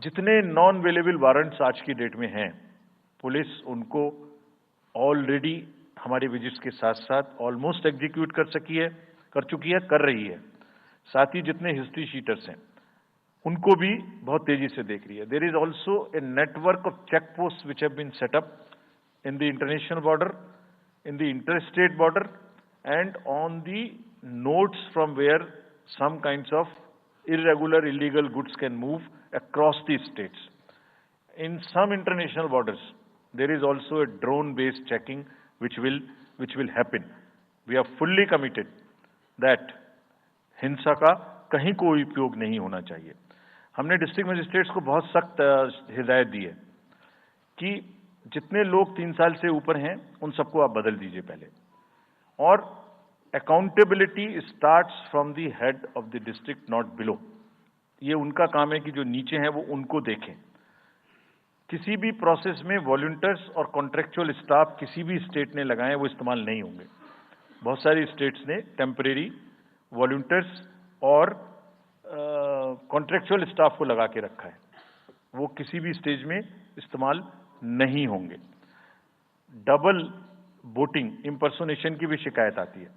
जितने non available warrants आज की डेट में हैं, पुलिस उनको ऑलरेडी हमारे विजिट्स के साथ साथ ऑलमोस्ट एग्जीक्यूट कर चुकी है, कर रही है। साथ ही जितने हिस्ट्री शीटर्स हैं उनको भी बहुत तेजी से देख रही है। There is also a network of check post which have been set up in the international border, in the interstate border, and on the nodes from where some kinds of irregular, illegal goods can move across the states. In some international borders, there is also a drone-based checking which will happen. We are fully committed that हिंसा का कहीं कोई उपयोग नहीं होना चाहिए। हमने district magistrates को बहुत सख्त हिदायत दी है कि जितने लोग 3 साल से ऊपर हैं उन सबको आप बदल दीजिए पहले, और accountability starts from the head of the district, not below. ये उनका काम है कि जो नीचे हैं वो उनको देखें। किसी भी प्रोसेस में वॉलंटियर्स और कॉन्ट्रेक्चुअल स्टाफ किसी भी स्टेट ने लगाए वो इस्तेमाल नहीं होंगे। बहुत सारी स्टेट्स ने टेम्परेरी वॉलंटियर्स और कॉन्ट्रेक्चुअल स्टाफ को लगा के रखा है, वो किसी भी स्टेज में इस्तेमाल नहीं होंगे। डबल वोटिंग, इंपर्सोनेशन की भी शिकायत आती है।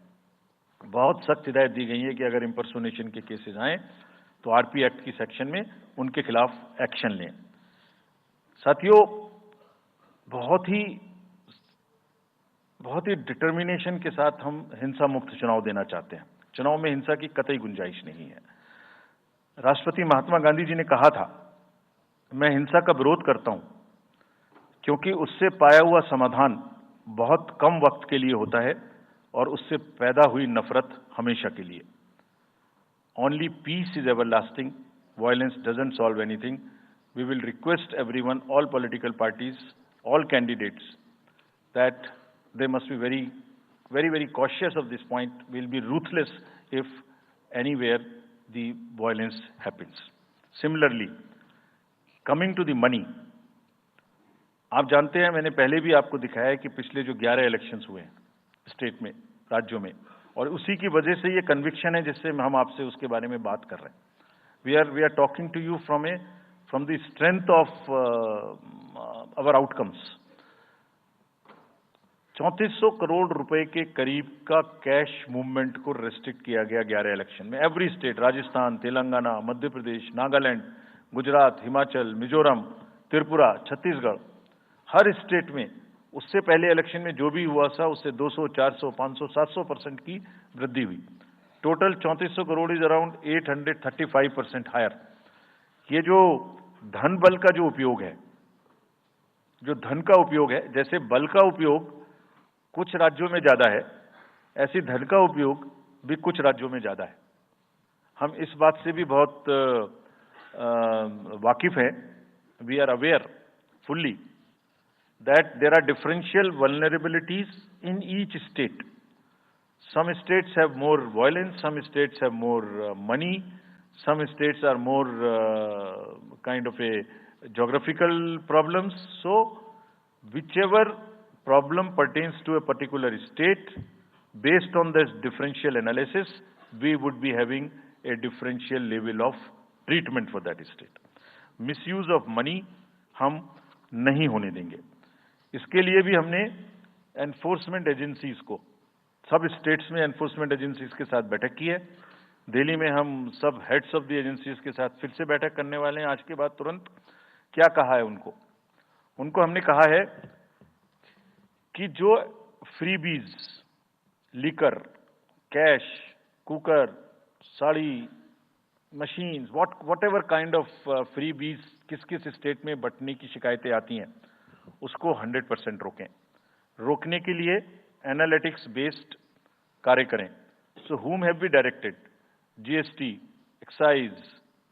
बहुत सख्त हिदायत दी गई है कि अगर इंपर्सोनेशन के केसेस आए तो आरपी एक्ट की सेक्शन में उनके खिलाफ एक्शन लें। साथियों, बहुत ही डिटर्मिनेशन के साथ हम हिंसा मुक्त चुनाव देना चाहते हैं। चुनाव में हिंसा की कतई गुंजाइश नहीं है। राष्ट्रपति महात्मा गांधी जी ने कहा था, मैं हिंसा का विरोध करता हूं क्योंकि उससे पाया हुआ समाधान बहुत कम वक्त के लिए होता है और उससे पैदा हुई नफरत हमेशा के लिए। Only peace is everlasting, violence doesn't solve anything. We will request everyone, all political parties, all candidates, that they must be very cautious of this point. We'll be ruthless if anywhere the violence happens. Similarly, coming to the money, आप जानते हैं, मैंने पहले भी आपको दिखाया है कि पिछले जो 11 इलेक्शंस हुए हैं स्टेट में, राज्यों में, और उसी की वजह से ये कन्विक्शन है जिससे हम आपसे उसके बारे में बात कर रहे हैं। We are talking to you from the strength of our outcomes. 3400 crore रुपए के करीब का कैश मूवमेंट को रेस्ट्रिक्ट किया गया 11 इलेक्शन में। एवरी स्टेट, राजस्थान, तेलंगाना, मध्य प्रदेश, नागालैंड, गुजरात, हिमाचल, मिजोरम, त्रिपुरा, छत्तीसगढ़, हर स्टेट में उससे पहले इलेक्शन में जो भी हुआ था उससे 200, 400, 500, 700% की वृद्धि हुई। Total 3400 crore is around 835% higher. ये जो धन बल का जो उपयोग है, जो धन का उपयोग है, जैसे बल का उपयोग कुछ राज्यों में ज्यादा है, ऐसी धन का उपयोग भी कुछ राज्यों में ज्यादा है। हम इस बात से भी बहुत वाकिफ हैं। We are aware fully that there are differential vulnerabilities in each state. Some states have more violence, some states have more money, some states are more kind of a geographical problems. So whichever problem pertains to a particular state, based on this differential analysis, we would be having a differential level of treatment for that state. Misuse of money हम नहीं होने देंगे। इसके लिए भी हमने enforcement agencies को, सब स्टेट्स में एनफोर्समेंट एजेंसीज के साथ बैठक की है। दिल्ली में हम सब हेड्स ऑफ द एजेंसीज के साथ फिर से बैठक करने वाले हैं आज के बाद तुरंत। क्या कहा है उनको हमने कहा है कि जो freebies, liquor, cash, cooker, sari, machines, whatever kind of freebies किस किस स्टेट में बंटने की शिकायतें आती हैं, उसको 100% रोकें। रोकने के लिए एनालिटिक्स बेस्ड कार्य करें। So whom have we directed? GST, excise,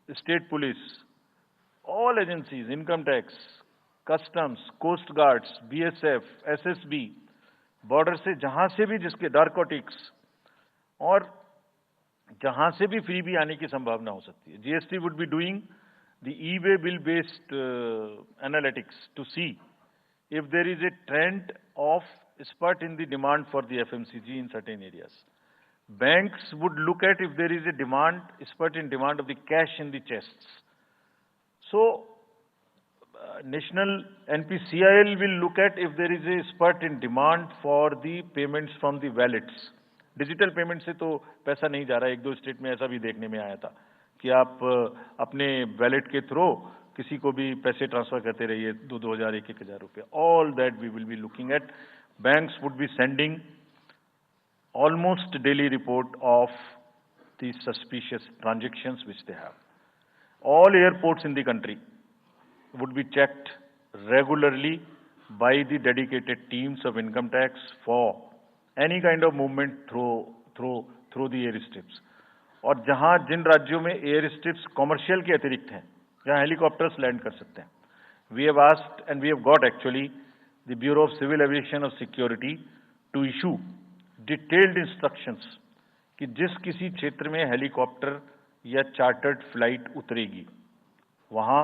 state police, all agencies, income tax, customs, coast guards, BSF, SSB, border से जहां से भी जिसके नारकोटिक्स और जहां से भी फ्री भी आने की संभावना हो सकती है। GST would be doing the e-way bill based analytics to see if there is a trend of spurt in the demand for the FMCG in certain areas. Banks would look at if there is a spurt in demand of the cash in the chests. So National NPCIL will look at if there is a spurt in demand for the payments from the wallets. Digital payment से तो पैसा नहीं जा रहा है। एक दो state में ऐसा भी देखने में आया था कि आप अपने वैलेट के थ्रू किसी को भी पैसे ट्रांसफर करते रहिए, 2,000 1,000 रुपये। All that we will be looking at. Banks would be sending almost daily report of the suspicious transactions which they have. All airports in the country would be checked regularly by the dedicated teams of income tax for any kind of movement through the airstrips. और जहां जिन राज्यों में air strips commercial के अतिरिक्त हैं, जहां helicopters land कर सकते हैं, we have asked and we have got actually the bureau of civil aviation of security to issue detailed instructions कि जिस किसी क्षेत्र में हेलीकॉप्टर या चार्टर्ड फ्लाइट उतरेगी, वहां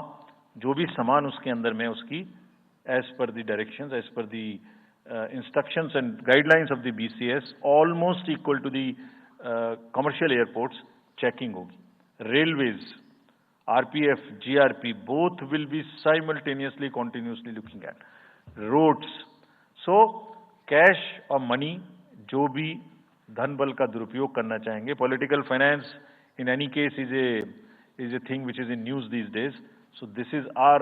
जो भी सामान उसके अंदर में उसकी as per the directions, as per the instructions and guidelines of the BCS, almost equal to the commercial airports, checking hogi. Railways, RPF, GRP, both will be simultaneously, continuously looking at. Roads. So, cash or money, जो भी धन बल का दुरुपयोग करना चाहेंगे, political finance in any case is a thing which is in news these days. So this is our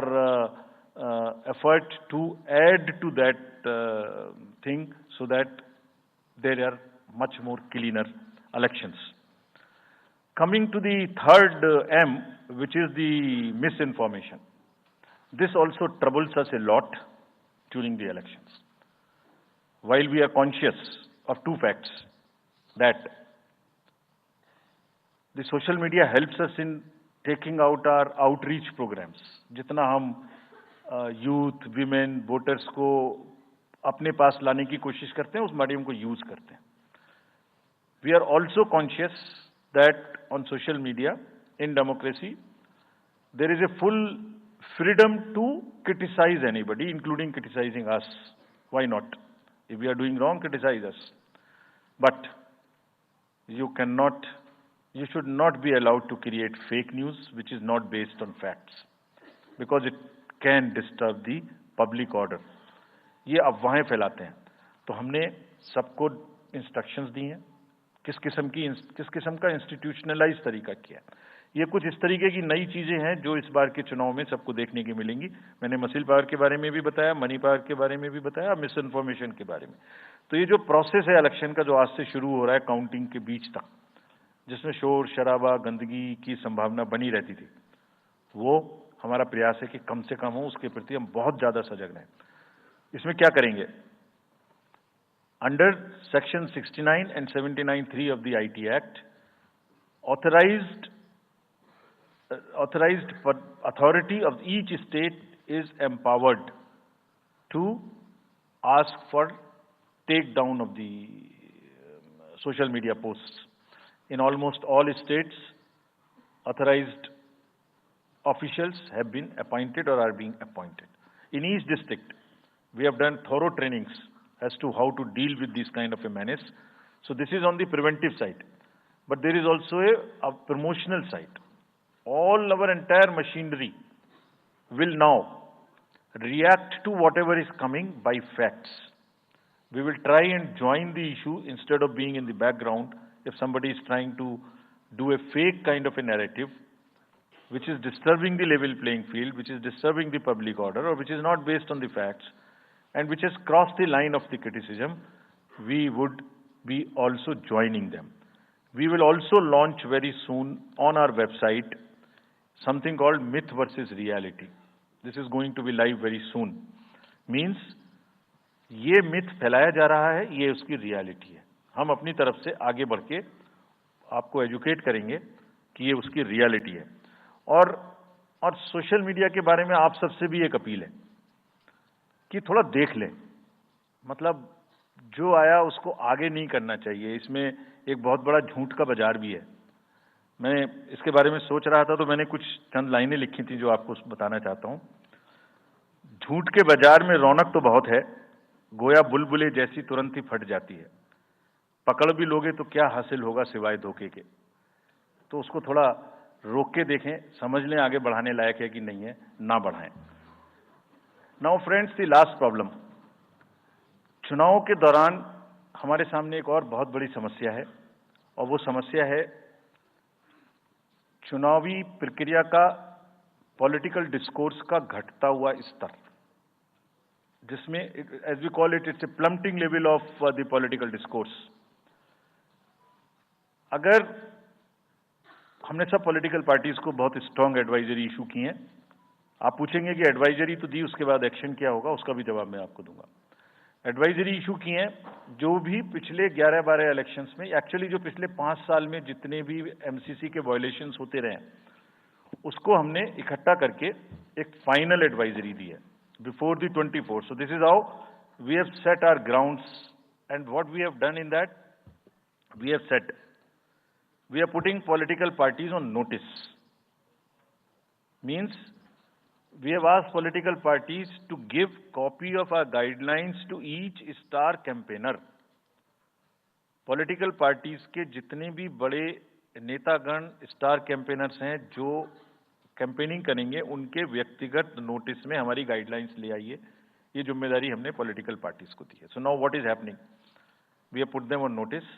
effort to add to that thing so that there are much more cleaner elections. Coming to the third M, which is the misinformation. This also troubles us a lot during the elections. While we are conscious of two facts, that the social media helps us in taking out our outreach programs. जितना हम youth, women, voters को अपने पास लाने की कोशिश करते हैं, उस मीडियम को यूज करते हैं। We are also conscious that on social media in democracy there is a full freedom to criticise anybody, including criticising us. Why not? If we are doing wrong, criticise us, but you should not be allowed to create fake news which is not based on facts, because it can disturb the public order. ये अफवाहें फैलाते हैं। तो हमने सबको instructions दी हैं, किस किस्म का इंस्टीट्यूशनलाइज तरीका किया। ये कुछ इस तरीके की नई चीजें हैं जो इस बार के चुनाव में सबको देखने की मिलेंगी। मैंने मसिल पावर के बारे में भी बताया, मनी पावर के बारे में भी बताया, मिस इन्फॉर्मेशन के बारे में। तो ये जो प्रोसेस है इलेक्शन का, जो आज से शुरू हो रहा है काउंटिंग के बीच तक, जिसमें शोर शराबा, गंदगी की संभावना बनी रहती थी, वो हमारा प्रयास है कि कम से कम हो। उसके प्रति हम बहुत ज्यादा सजग रहें। इसमें क्या करेंगे? Under section 69 and 79(3) of the IT Act, authorized authority of each state is empowered to ask for takedown of the social media posts. In almost all states, authorized officials have been appointed or are being appointed. In each district, we have done thorough trainings as to how to deal with this kind of a menace. So this is on the preventive side. But there is also a promotional side. All our entire machinery will now react to whatever is coming by facts. We will try and join the issue instead of being in the background. If somebody is trying to do a fake kind of a narrative, which is disturbing the level playing field, which is disturbing the public order, or which is not based on the facts, and which has crossed the line of the criticism, we would be also joining them. We will also launch very soon on our website something called Myth versus Reality. This is going to be live very soon. Means, ये myth फैलाया जा रहा है, ये उसकी reality है। हम अपनी तरफ से आगे बढ़ के आपको एजुकेट करेंगे कि ये उसकी रियलिटी है। और सोशल मीडिया के बारे में आप सबसे भी एक अपील है कि थोड़ा देख लें। मतलब जो आया उसको आगे नहीं करना चाहिए। इसमें एक बहुत बड़ा झूठ का बाजार भी है। मैं इसके बारे में सोच रहा था तो मैंने कुछ चंद लाइनें लिखी थी जो आपको बताना चाहता हूं। झूठ के बाजार में रौनक तो बहुत है, गोया बुलबुले जैसी तुरंत ही फट जाती है। पकड़ भी लोगे तो क्या हासिल होगा सिवाय धोखे के। तो उसको थोड़ा रोक के देखें, समझ लें आगे बढ़ाने लायक है कि नहीं है, ना बढ़ाएं। Now friends, the last problem, चुनाव के दौरान हमारे सामने एक और बहुत बड़ी समस्या है, और वो समस्या है चुनावी प्रक्रिया का पॉलिटिकल डिस्कोर्स का घटता हुआ स्तर, जिसमें as we call it, it's a plummeting level of the political discourse. अगर हमने सब पॉलिटिकल पार्टीज को बहुत स्ट्रांग एडवाइजरी इशू की हैं, आप पूछेंगे कि एडवाइजरी तो दी, उसके बाद एक्शन क्या होगा, उसका भी जवाब मैं आपको दूंगा। एडवाइजरी इशू की हैं, जो भी पिछले 11-12 इलेक्शंस में, एक्चुअली जो पिछले 5 साल में जितने भी एमसीसी के वायलेशंस होते रहे, उसको हमने इकट्ठा करके एक फाइनल एडवाइजरी दी है before the 24। So this is how we have set our grounds, and what we have done in that, we have set, we are putting political parties on notice. Means we have asked political parties to give copy of our guidelines to each star campaigner. Political parties के जितने भी बड़े नेतागण star campaigners हैं जो campaigning करेंगे, उनके व्यक्तिगत नोटिस में हमारी गाइडलाइंस ले आइए। ये जिम्मेदारी हमने पॉलिटिकल पार्टीज को दी है। So now what is happening, we have put them on notice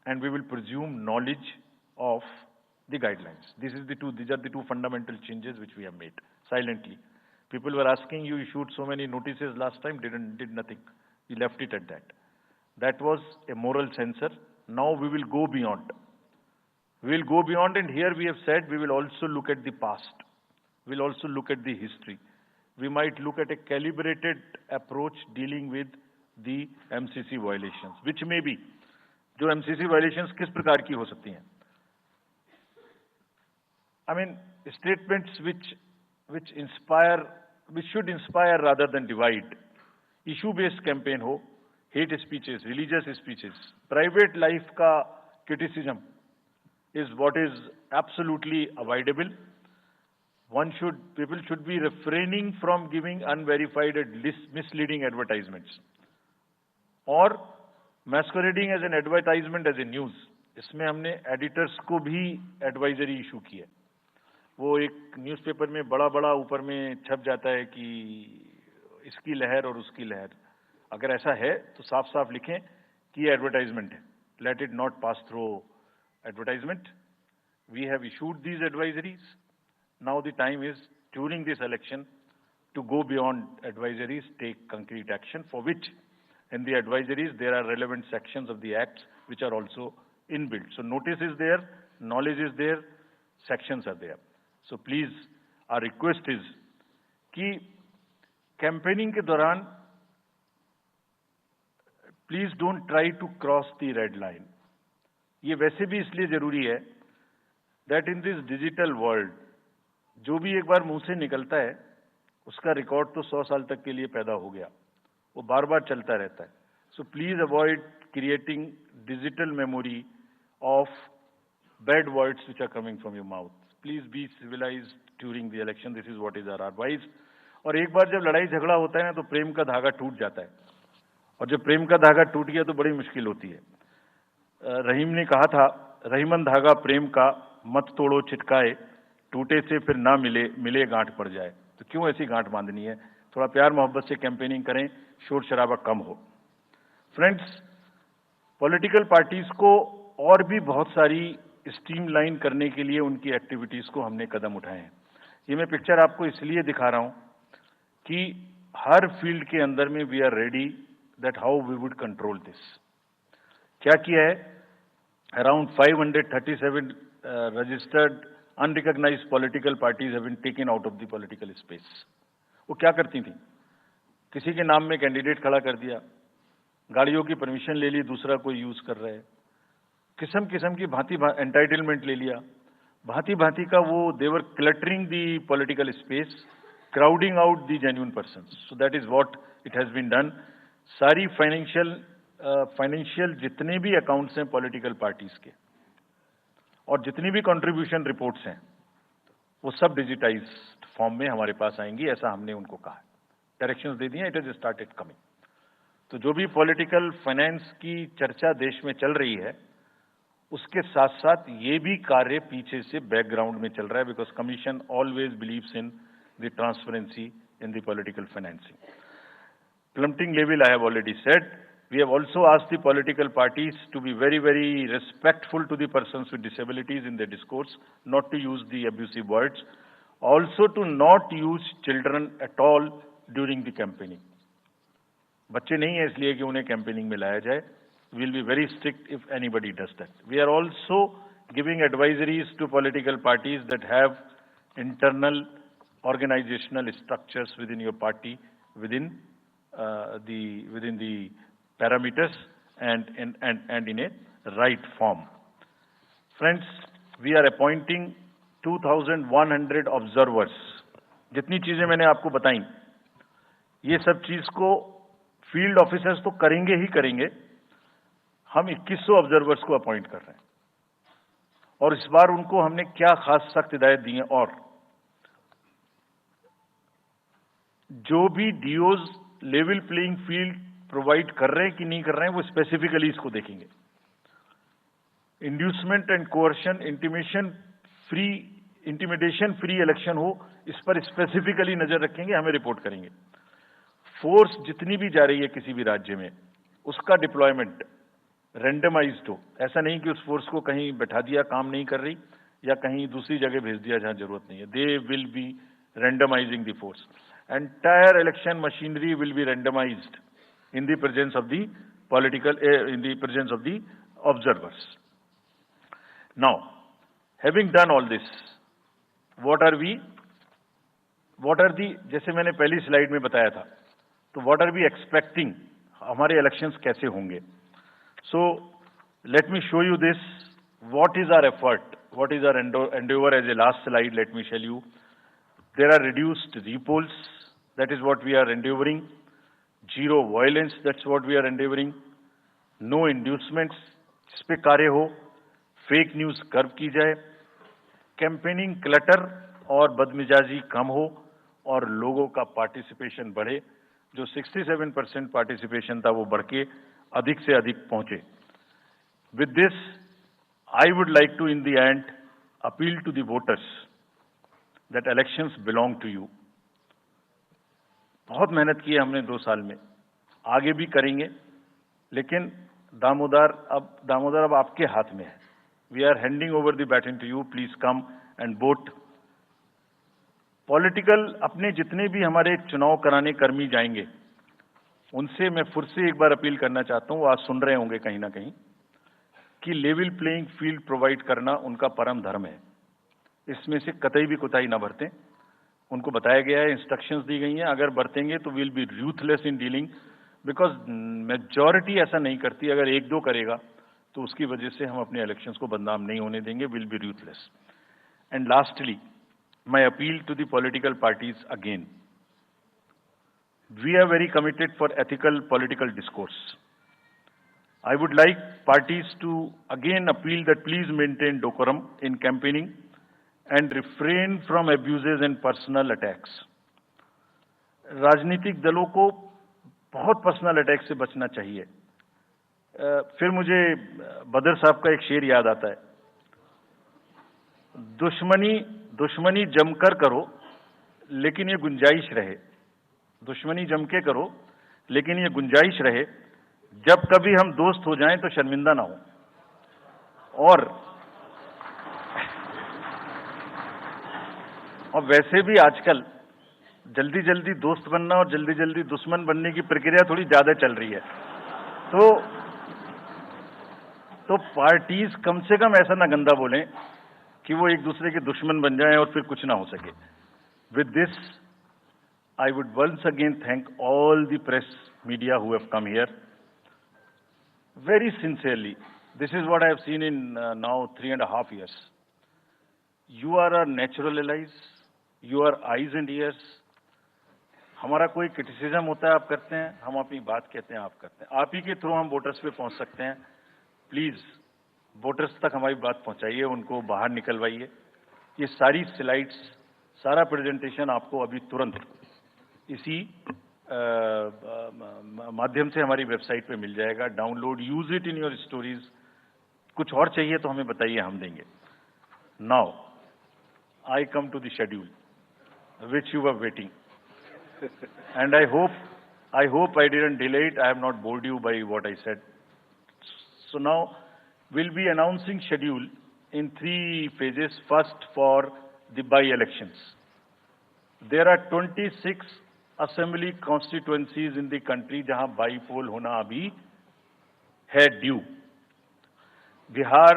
and we will presume knowledge of the guidelines. These are the two fundamental changes which we have made silently. People were asking, you issued so many notices last time, did nothing. You left it at that. That was a moral censor. Now we will go beyond. We will go beyond, and here we have said we will also look at the past. We will also look at the history. We might look at a calibrated approach dealing with the MCC violations, which may be, जो MCC violations किस प्रकार की हो सकती हैं। I mean statements which inspire, which should inspire rather than divide, issue based campaign हो, hate speeches, religious speeches, private life का criticism is what is absolutely avoidable. People should be refraining from giving unverified and misleading advertisements or masquerading as an advertisement as a news. इसमें हमने editors को भी advisory issue की है। वो एक newspaper में बड़ा बड़ा ऊपर में छप जाता है कि इसकी लहर और उसकी लहर। अगर ऐसा है तो साफ साफ लिखें कि ये एडवर्टाइजमेंट है। Let it not pass through advertisement. We have issued these advisories. Now the time is during this election to go beyond advisories, take concrete action, for which in the advisories there are relevant sections of the acts which are also inbuilt. So notice is there, knowledge is there, sections are there. So please, our request is कि campaigning के दौरान please don't try to cross the red line. ये वैसे भी इसलिए जरूरी है that in this digital world जो भी एक बार मुंह से निकलता है उसका रिकॉर्ड तो 100 साल तक के लिए पैदा हो गया, वो बार बार चलता रहता है। So please avoid creating digital memory of bad words which are coming from your mouth. Please be civilised during the election, this is what is our advice. और एक बार जब लड़ाई झगड़ा होता है ना, तो प्रेम का धागा टूट जाता है, और जब प्रेम का धागा टूट गया तो बड़ी मुश्किल होती है। रहीम ने कहा था, रहीमन धागा प्रेम का मत तोड़ो चिटकाए, टूटे से फिर ना मिले, मिले गांठ पड़ जाए। तो क्यों ऐसी गांठ बांधनी है? थोड़ा प्यार मोहब्बत से कैंपेनिंग करें, शोर शराबा कम हो। फ्रेंड्स, पॉलिटिकल पार्टीज को और भी बहुत सारी स्ट्रीमलाइन करने के लिए उनकी एक्टिविटीज को हमने कदम उठाए हैं। ये मैं पिक्चर आपको इसलिए दिखा रहा हूं कि हर फील्ड के अंदर में we are ready that how we would control this. क्या किया है? Around 537 registered unrecognised political parties have been taken out of the political space. वो क्या करती थी? किसी के नाम में कैंडिडेट खड़ा कर दिया, गाड़ियों की परमिशन ले ली, दूसरा कोई यूज कर रहा है, किस्म किस्म की भांति एंटाइटलमेंट ले लिया, भांति भांति का वो they were cluttering the political space, crowding out the genuine persons. So that is what it has been done. सारी फाइनेंशियल जितने भी अकाउंट्स हैं पॉलिटिकल पार्टीज के और जितनी भी कंट्रीब्यूशन रिपोर्ट्स हैं वो सब डिजिटाइज्ड फॉर्म में हमारे पास आएंगी, ऐसा हमने उनको कहा। डायरेक्शंस दे दिए, इट इज स्टार्टेड कमिंग। तो जो भी पॉलिटिकल फाइनेंस की चर्चा देश में चल रही है, उसके साथ साथ ये भी कार्य पीछे से बैकग्राउंड में चल रहा है, because commission always believes in the transparency in the political financing. Plummeting level, I have already said. We have also asked the political parties to be very, very respectful to the persons with disabilities in their discourse, not to use the abusive words, also to not use children at all during the campaigning. बच्चे नहीं है इसलिए कि उन्हें campaigning में लाया जाए. We will be very strict if anybody does that. We are also giving advisories to political parties that have internal organizational structures within your party, within the parameters and in a right form. Friends, we are appointing 2,100 observers. जितनी चीजें मैंने आपको बताई, ये सब चीज को field officers तो करेंगे ही करेंगे. हम 2100 ऑब्जर्वर्स को अपॉइंट कर रहे हैं और इस बार उनको हमने क्या खास सख्त हिदायत दी है. और जो भी डीओज लेवल प्लेइंग फील्ड प्रोवाइड कर रहे हैं कि नहीं कर रहे हैं, वो स्पेसिफिकली इसको देखेंगे. Inducement and coercion, intimidation free election हो, इस पर स्पेसिफिकली नजर रखेंगे, हमें रिपोर्ट करेंगे. फोर्स जितनी भी जा रही है किसी भी राज्य में, उसका डिप्लॉयमेंट रेंडमाइज्ड हो. ऐसा नहीं कि उस फोर्स को कहीं बैठा दिया, काम नहीं कर रही, या कहीं दूसरी जगह भेज दिया जहां जरूरत नहीं है. They will be randomizing the force. Entire election machinery will be randomized in the presence of the observers. Now, having done all this, what are the, जैसे मैंने पहली स्लाइड में बताया था, तो what are we expecting, हमारे elections कैसे होंगे. So, let me show you this, what is our effort, what is our endeavor. As a last slide, let me tell you, there are reduced repolls, that is what we are endeavoring. Zero violence, that's what we are endeavoring. No inducements, इस पे कार्य हो. Fake news curve की जाए. Campaigning clutter और बदमिजाजी कम हो और लोगों का पार्टिसिपेशन बढ़े. जो 67% पार्टिसिपेशन था वो बढ़ के अधिक से अधिक पहुंचे. With this I would like to in the end appeal to the voters that elections belong to you. बहुत मेहनत की है हमने 2 साल में, आगे भी करेंगे, लेकिन दामोदर अब आपके हाथ में है. We are handing over the baton to you. Please come and vote. Political अपने जितने भी हमारे चुनाव कराने कर्मी जाएंगे, उनसे मैं फिर से एक बार अपील करना चाहता हूं, वो आज सुन रहे होंगे कहीं ना कहीं, कि लेवल प्लेइंग फील्ड प्रोवाइड करना उनका परम धर्म है. इसमें से कतई भी कोताही ना बरतें. उनको बताया गया है, इंस्ट्रक्शंस दी गई हैं. अगर बरतेंगे तो will be ruthless in dealing, because majority ऐसा नहीं करती. अगर 1-2 करेगा तो उसकी वजह से हम अपने इलेक्शंस को बदनाम नहीं होने देंगे. Will be ruthless. And lastly, my appeal to the political parties again. We are very committed for ethical political discourse. I would like parties to again appeal that please maintain decorum in campaigning and refrain from abuses and personal attacks. राजनीतिक दलों को बहुत personal attack से बचना चाहिए. फिर मुझे बदर साहब का एक शेर याद आता है, दुश्मनी जमकर करो लेकिन ये गुंजाइश रहे. दुश्मनी जम के करो लेकिन ये गुंजाइश रहे, जब कभी हम दोस्त हो जाएं तो शर्मिंदा ना हो. और वैसे भी आजकल जल्दी जल्दी दोस्त बनना और जल्दी जल्दी दुश्मन बनने की प्रक्रिया थोड़ी ज्यादा चल रही है. तो पार्टीज कम से कम ऐसा ना गंदा बोलें कि वो एक दूसरे के दुश्मन बन जाएं और फिर कुछ ना हो सके. With this I would once again thank all the press media who have come here. Very sincerely, this is what I have seen in now 3.5 years. You are our natural allies, you are eyes and ears. हमारा कोई criticism होता है आप करते हैं, हम अपनी बात कहते हैं आप करते हैं. आप ही के थ्रू हम वोटर्स पे पहुंच सकते हैं. प्लीज वोटर्स तक हमारी बात पहुंचाइए, उनको बाहर निकलवाइए. ये सारी स्लाइड्स, सारा प्रेजेंटेशन आपको अभी तुरंत इसी माध्यम से हमारी वेबसाइट पे मिल जाएगा. Download, use it in your stories. कुछ और चाहिए तो हमें बताइए, हम देंगे. Now I come to the schedule which you were waiting. And I hope I didn't delay it. I have not bored you by what I said. So now we'll be announcing schedule in 3 phases. First, for the by-elections. There are 26 assembly constituencies in the country जहां बाई-पोल होना अभी है due. Bihar,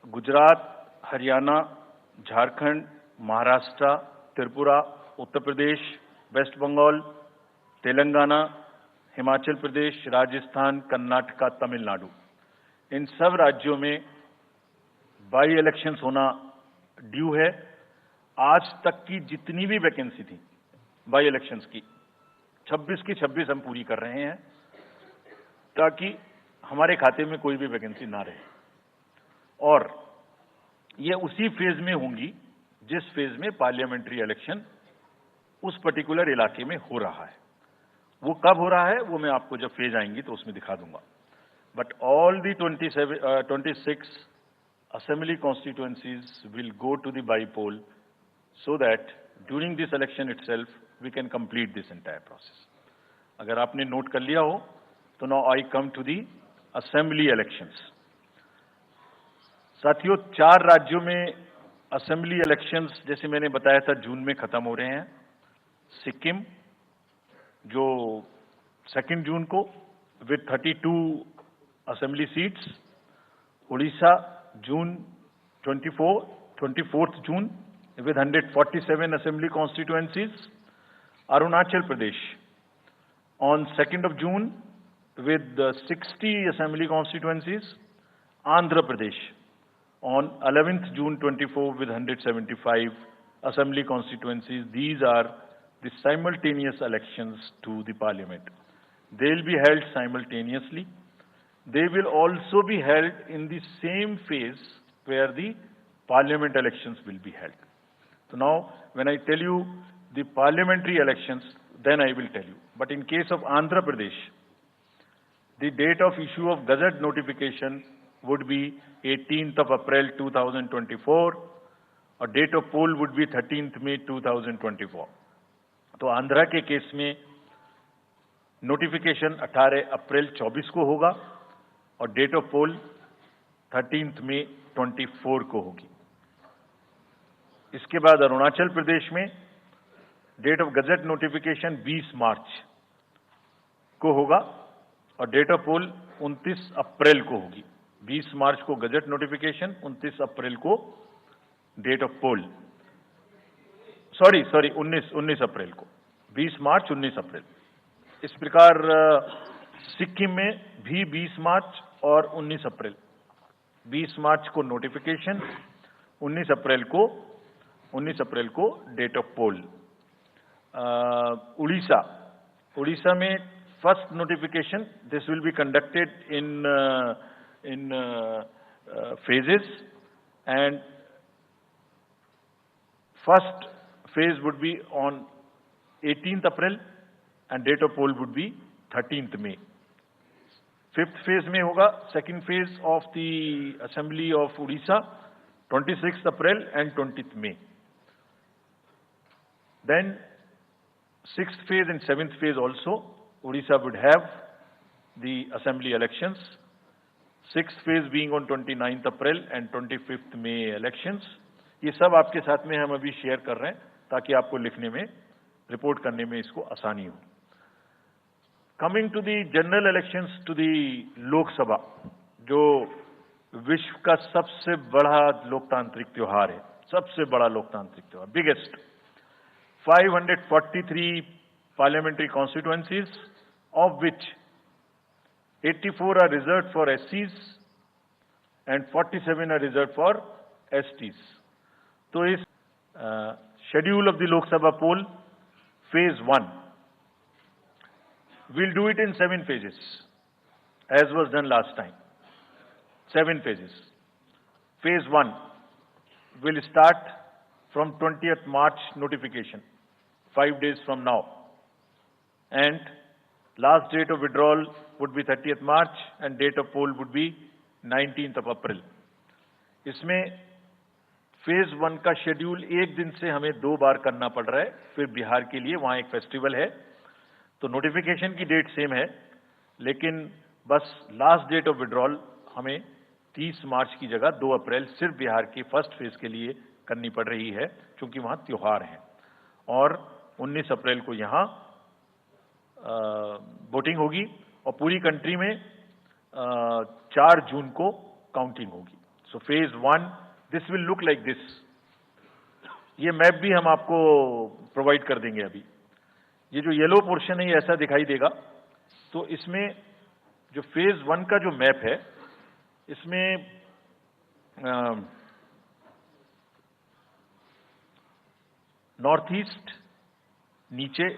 Gujarat, Haryana, Jharkhand, Maharashtra, Tripura, Uttar Pradesh, waste Bengal, Telangana, Himachal Pradesh, Rajasthan, Karnataka, Tamil Nadu, इन सब राज्यों में by elections होना due है. आज तक की जितनी भी वैकेंसी थी बाई इलेक्शंस की 26 की 26 हम पूरी कर रहे हैं ताकि हमारे खाते में कोई भी वैकेंसी ना रहे. और ये उसी फेज में होंगी जिस फेज में पार्लियामेंट्री इलेक्शन उस पर्टिकुलर इलाके में हो रहा है. वो कब हो रहा है वो मैं आपको जब फेज आएंगी तो उसमें दिखा दूंगा. But all the 26 assembly constituencies will go to the by-poll so that during this election itself we can complete this entire process. अगर आपने नोट कर लिया हो तो now I come to the assembly elections. साथियों, 4 राज्यों में असेंबली इलेक्शंस जैसे मैंने बताया था जून में खत्म हो रहे हैं. सिक्किम जो 2 जून को with 32 assembly seats, Orissa June 24th June with 147 assembly constituencies, Arunachal Pradesh on 2nd of June with 60 assembly constituencies, Andhra Pradesh on 11th June 24 with 175 assembly constituencies. These are the simultaneous elections to the parliament. They will be held simultaneously. They will also be held in the same phase where the parliament elections will be held. So now, when I tell you the parliamentary elections, then I will tell you. But in case of Andhra Pradesh, the date of issue of Gazette notification would be 18th of April 2024, और date of poll would be 13th May 2024. तो आंध्रा के case में notification 18 अप्रैल 24 को होगा और date of pole 13th May 24 को होगी. इसके बाद अरुणाचल प्रदेश में डेट ऑफ गजेट नोटिफिकेशन 20 मार्च को होगा और डेट ऑफ पोल 29 अप्रैल को होगी. 20 मार्च को गजेट नोटिफिकेशन, 29 अप्रैल को डेट ऑफ पोल. सॉरी 19 अप्रैल को. 20 मार्च 19 अप्रैल. इस प्रकार सिक्किम में भी 20 मार्च और 19 अप्रैल. 20 मार्च को नोटिफिकेशन, 19 अप्रैल को डेट ऑफ पोल. उड़ीसा में first notification, this will be conducted in phases, and first phase would be on 18th April and date of poll would be 13th May. 5th phase में होगा second phase of the Assembly of Odisha, 26th April and 20th May. Then 6th phase and 7th phase also, Odisha would have the Assembly elections. 6th phase being on 29th April and 25th May elections. ये सब आपके साथ में हम अभी share कर रहे हैं ताकि आपको लिखने में, रिपोर्ट करने में इसको आसानी हो. Coming to the general elections to the Lok Sabha, जो विश्व का सबसे बड़ा लोकतांत्रिक त्योहार है, सबसे बड़ा लोकतांत्रिक त्योहार, biggest. 543 parliamentary constituencies, of which 84 are reserved for SCs and 47 are reserved for STs. तो इस schedule of the Lok Sabha poll, phase 1, we'll do it in 7 phases, as was done last time. 7 phases. Phase 1 will start from 20th March notification, 5 days from now, and last date of withdrawal would be 30th March and date of poll would be 19th of April. इसमें phase 1 का schedule एक दिन से हमें 2 बार करना पड़ रहा है, फिर बिहार के लिए वहां एक फेस्टिवल है, तो नोटिफिकेशन की डेट सेम है, लेकिन बस लास्ट डेट ऑफ विड्रॉल हमें 30 मार्च की जगह 2 अप्रैल सिर्फ बिहार के फर्स्ट फेज के लिए करनी पड़ रही है, क्योंकि वहां त्योहार है। और 19 अप्रैल को यहां वोटिंग होगी और पूरी कंट्री में 4 जून को काउंटिंग होगी। So phase 1 this will look like this. ये मैप भी हम आपको प्रोवाइड कर देंगे। अभी ये जो येलो पोर्शन है ये ऐसा दिखाई देगा। तो इसमें जो फेज 1 का जो मैप है, इसमें नॉर्थ ईस्ट, नीचे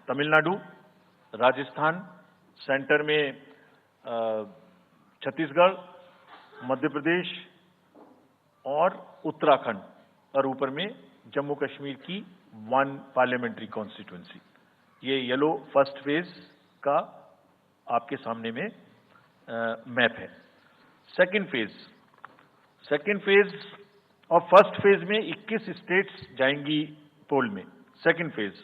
तमिलनाडु, राजस्थान, सेंटर में छत्तीसगढ़, मध्य प्रदेश और उत्तराखंड, और ऊपर में जम्मू कश्मीर की 1 पार्लियामेंट्री कॉन्स्टिट्यूंसी। ये येलो फर्स्ट फेज का आपके सामने में मैप है। सेकंड फेज और फर्स्ट फेज में 21 स्टेट्स जाएंगी पोल में। Second phase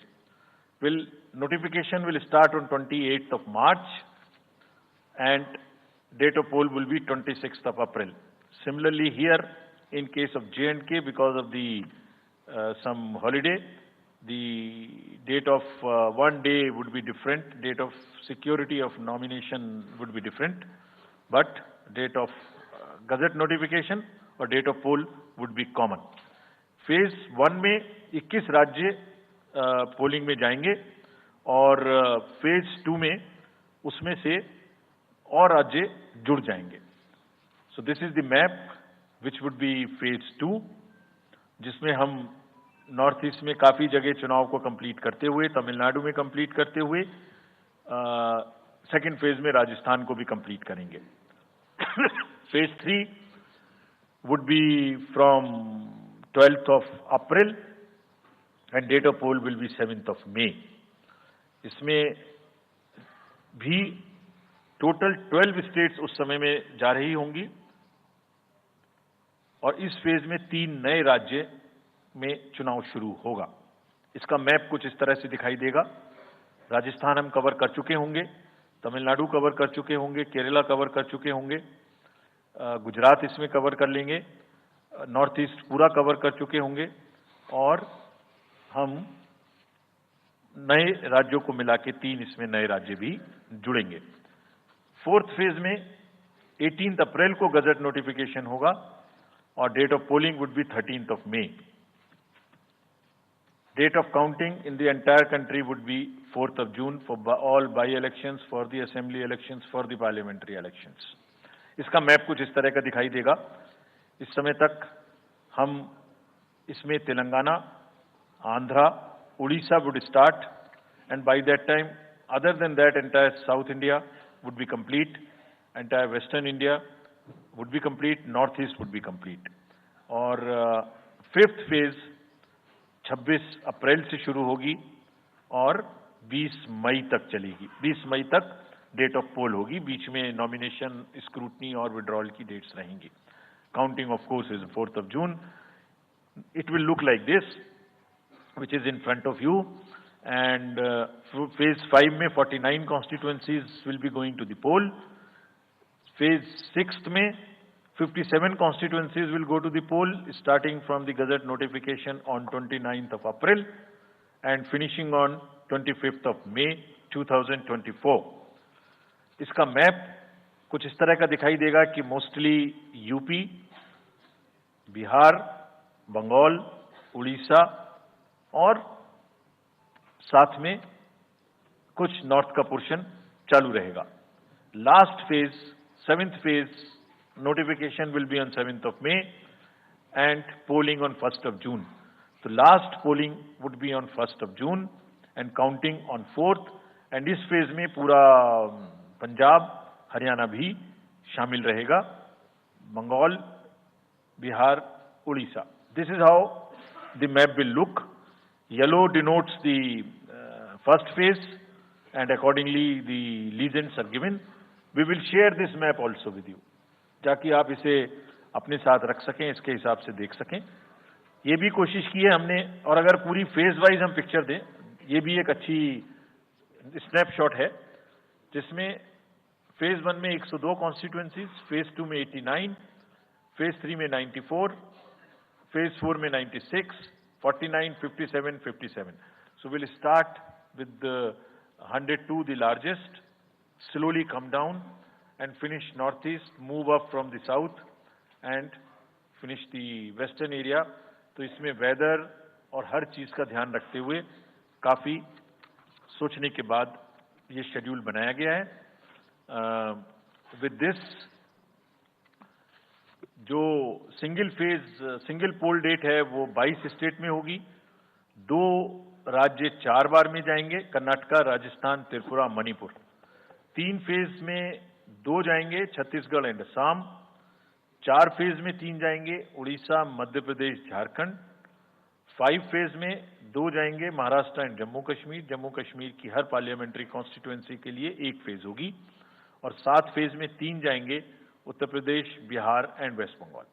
notification will start on 28th of March and date of poll will be 26th of April. Similarly here in case of J&K, because of the some holiday, the date of one day would be different, date of security of nomination would be different, but date of gazette notification or date of poll would be common. Phase 1 में 21 राज्य polling में जाएंगे और phase 2 में उसमें से और राज्य जुड़ जाएंगे। सो this is the map which would be phase 2, जिसमें हम नॉर्थ ईस्ट में काफी जगह चुनाव को कंप्लीट करते हुए, तमिलनाडु में कंप्लीट करते हुए, सेकंड फेज में राजस्थान को भी कंप्लीट करेंगे। Phase 3 would be from 12th of April and date of poll will be 7th of May. इसमें भी टोटल 12 स्टेट्स उस समय में जा रही होंगी और इस फेज में 3 नए राज्य में चुनाव शुरू होगा। इसका मैप कुछ इस तरह से दिखाई देगा। राजस्थान हम कवर कर चुके होंगे, तमिलनाडु कवर कर चुके होंगे, केरला कवर कर चुके होंगे, गुजरात इसमें कवर कर लेंगे, नॉर्थ ईस्ट पूरा कवर कर चुके होंगे और हम नए राज्यों को मिला के 3 इसमें नए राज्य भी जुड़ेंगे। फोर्थ फेज में 18 अप्रैल को गजट नोटिफिकेशन होगा और date of polling would be 13th of May. Date of counting in the entire country would be 4th of June for all by-elections, for the assembly elections, for the parliamentary elections. इसका map कुछ इस तरह का दिखाई देगा। इस समय तक हम इसमें Telangana, Andhra, Orissa would start, and by that time, other than that, entire South India would be complete, entire Western India would be complete, North East would be complete. और फिफ्थ फेज 26 अप्रैल से शुरू होगी और 20 मई तक चलेगी। 20 मई तक डेट ऑफ पोल होगी, बीच में नॉमिनेशन, स्क्रूटनी और विड्रॉल की डेट्स रहेंगी। Counting of course is 4th of June. It will look like this, which is in front of you, and phase 5 में 49 constituencies will be going to the poll. Phase 6 में 57 constituencies will go to the poll, starting from the gazette notification on 29th of April and finishing on 25th of May 2024. इसका map कुछ इस तरह का दिखाई देगा कि मोस्टली यूपी, बिहार, बंगाल, उड़ीसा और साथ में कुछ नॉर्थ का पोर्शन चालू रहेगा। Last phase, 7th phase notification will be on 7th of May and polling on 1st of June. So last polling would be on 1st of June and counting on 4th, and इस phase में पूरा पंजाब, हरियाणा भी शामिल रहेगा, Bengal, Bihar, Orissa. This is how the map will look. Yellow denotes the first phase and accordingly the legends are given. We will share this map also with you, ताकि आप इसे अपने साथ रख सकें, इसके हिसाब से देख सकें। ये भी कोशिश की है हमने, और अगर पूरी फेज वाइज हम पिक्चर दें, ये भी एक अच्छी स्नैपशॉट है, जिसमें फेज 1 में 102 कॉन्स्टिट्यूएंसीज, फेज 2 में 89, फेज 3 में 94, फेज 4 में 96, 49, 57, 57. So we'll start with the 102, the largest, slowly come down and finish northeast, move up from the south and finish the western area. तो इसमें वेदर और हर चीज का ध्यान रखते हुए काफी सोचने के बाद ये शेड्यूल बनाया गया है। विद दिस, जो सिंगल पोल डेट है वो 22 स्टेट में होगी। 2 राज्य 4 बार में जाएंगे, कर्नाटका, राजस्थान, त्रिपुरा, मणिपुर। 3 फेज में 2 जाएंगे, छत्तीसगढ़ एंड असम। 4 फेज में 3 जाएंगे, उड़ीसा, मध्य प्रदेश, झारखंड। 5 फेज में 2 जाएंगे, महाराष्ट्र एंड जम्मू कश्मीर। जम्मू कश्मीर की हर पार्लियामेंट्री कॉन्स्टिट्यूएंसी के लिए 1 फेज होगी। और 7 फेज में 3 जाएंगे, उत्तर प्रदेश, बिहार एंड वेस्ट बंगाल।